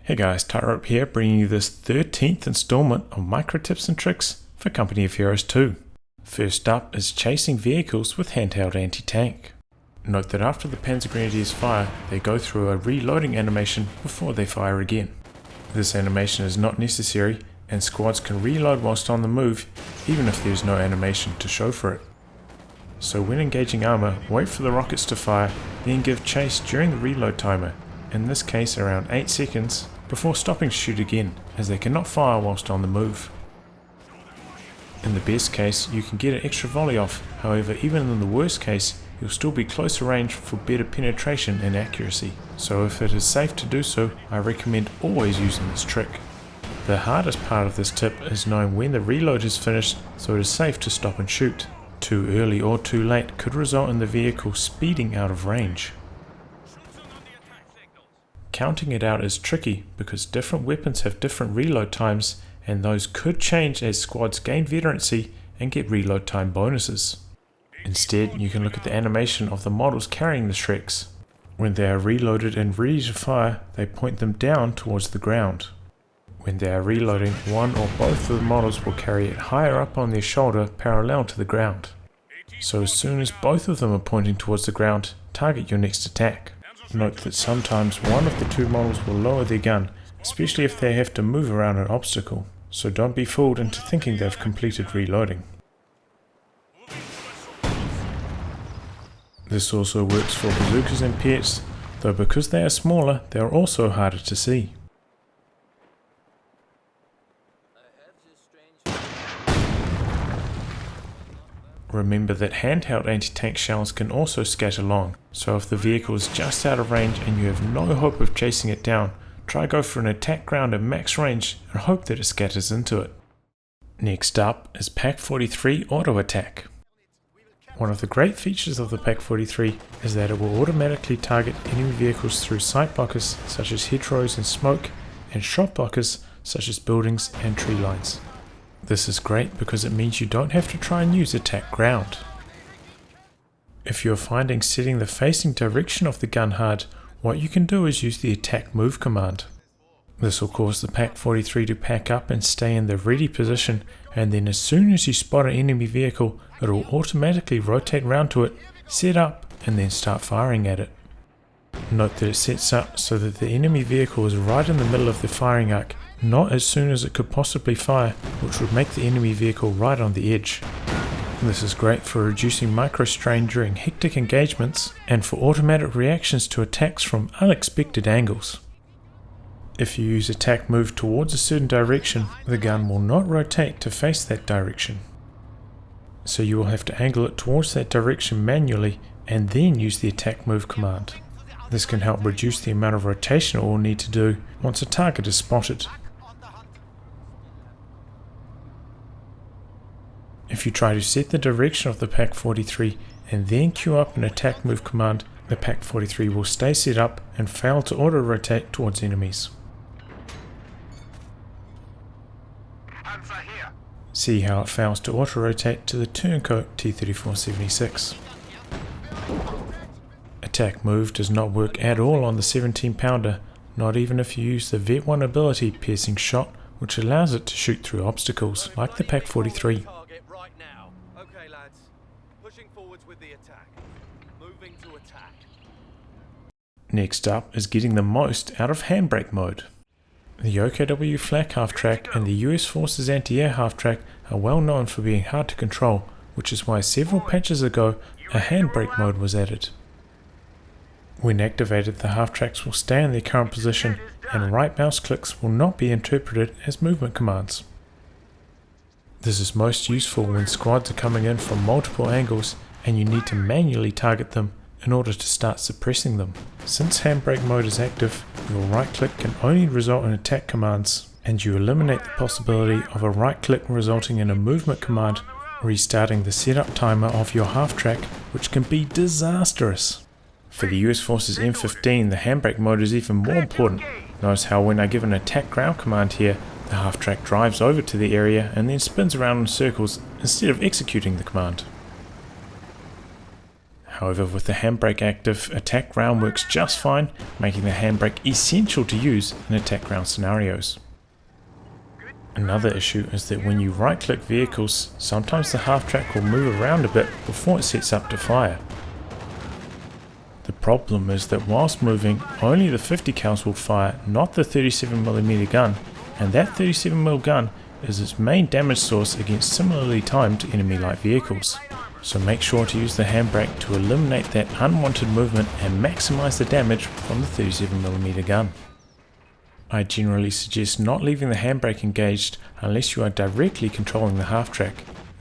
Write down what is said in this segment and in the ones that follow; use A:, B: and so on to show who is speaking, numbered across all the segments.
A: Hey guys, Tyrope here, bringing you this 13th installment of micro tips and tricks for Company of Heroes 2. First up is chasing vehicles with handheld anti-tank. Note that after the Panzer Grenadiers fire, they go through a reloading animation before they fire again. This animation is not necessary, and squads can reload whilst on the move, even if there is no animation to show for it. So when engaging armor, wait for the rockets to fire, then give chase during the reload timer, in this case around 8 seconds, before stopping to shoot again, as they cannot fire whilst on the move. In the best case, you can get an extra volley off, however even in the worst case, you'll still be closer range for better penetration and accuracy. So if it is safe to do so, I recommend always using this trick. The hardest part of this tip is knowing when the reload is finished so it is safe to stop and shoot. Too early or too late could result in the vehicle speeding out of range. Counting it out is tricky because different weapons have different reload times, and those could change as squads gain veterancy and get reload time bonuses. Instead, you can look at the animation of the models carrying the Shreks. When they are reloaded and ready to fire, they point them down towards the ground. When they are reloading, one or both of the models will carry it higher up on their shoulder parallel to the ground. So as soon as both of them are pointing towards the ground, target your next attack. Note that sometimes one of the two models will lower their gun, especially if they have to move around an obstacle, so don't be fooled into thinking they've completed reloading. This also works for bazookas and pets, though because they are smaller, they are also harder to see. Remember that handheld anti-tank shells can also scatter long, so if the vehicle is just out of range and you have no hope of chasing it down, try go for an attack ground at max range and hope that it scatters into it. Next up is Pak-43 Auto Attack. One of the great features of the Pak-43 is that it will automatically target enemy vehicles through sight blockers such as hedgerows and smoke, and shot blockers such as buildings and tree lines. This is great because it means you don't have to try and use attack ground. If you are finding setting the facing direction of the gun hard, what you can do is use the attack move command. This will cause the Pak-43 to pack up and stay in the ready position, and then as soon as you spot an enemy vehicle, it will automatically rotate round to it, set up, and then start firing at it. Note that it sets up so that the enemy vehicle is right in the middle of the firing arc, not as soon as it could possibly fire, which would make the enemy vehicle right on the edge. This is great for reducing micro strain during hectic engagements and for automatic reactions to attacks from unexpected angles. If you use attack move towards a certain direction, the gun will not rotate to face that direction. So you will have to angle it towards that direction manually and then use the attack move command. This can help reduce the amount of rotation it will need to do once a target is spotted. If you try to set the direction of the Pak-43 and then queue up an attack move command, the Pak-43 will stay set up and fail to auto-rotate towards enemies. See how it fails to auto-rotate to the turncoat T-3476. Attack move does not work at all on the 17-pounder, not even if you use the Vet 1 ability Piercing Shot, which allows it to shoot through obstacles, like the Pak-43. Next up is getting the most out of Handbrake Mode. The OKW flak half-track and the US Forces anti-air half-track are well known for being hard to control, which is why several patches ago a Handbrake Mode was added. When activated, the half-tracks will stay in their current position and right mouse clicks will not be interpreted as movement commands. This is most useful when squads are coming in from multiple angles and you need to manually target them in order to start suppressing them. Since Handbrake Mode is active, your right click can only result in attack commands, and you eliminate the possibility of a right click resulting in a movement command, restarting the setup timer of your half-track, which can be disastrous. For the US Forces M15, the Handbrake Mode is even more important. Notice how when I give an attack ground command here, the half-track drives over to the area and then spins around in circles instead of executing the command. However, with the handbrake active, attack ground works just fine, making the handbrake essential to use in attack ground scenarios. Another issue is that when you right click vehicles, sometimes the half track will move around a bit before it sets up to fire. The problem is that whilst moving, only the 50 cals will fire, not the 37mm gun, and that 37mm gun is its main damage source against similarly timed enemy light vehicles. So make sure to use the handbrake to eliminate that unwanted movement and maximize the damage from the 37mm gun. I generally suggest not leaving the handbrake engaged unless you are directly controlling the half track.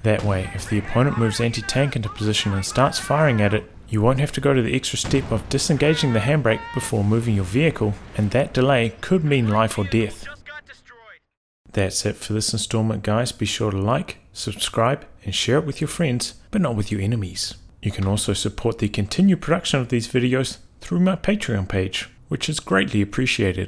A: That way, if the opponent moves anti-tank into position and starts firing at it, you won't have to go to the extra step of disengaging the handbrake before moving your vehicle, and that delay could mean life or death. That's it for this installment, guys. Be sure to like, subscribe and share it with your friends, but not with your enemies. You can also support the continued production of these videos through my Patreon page, which is greatly appreciated.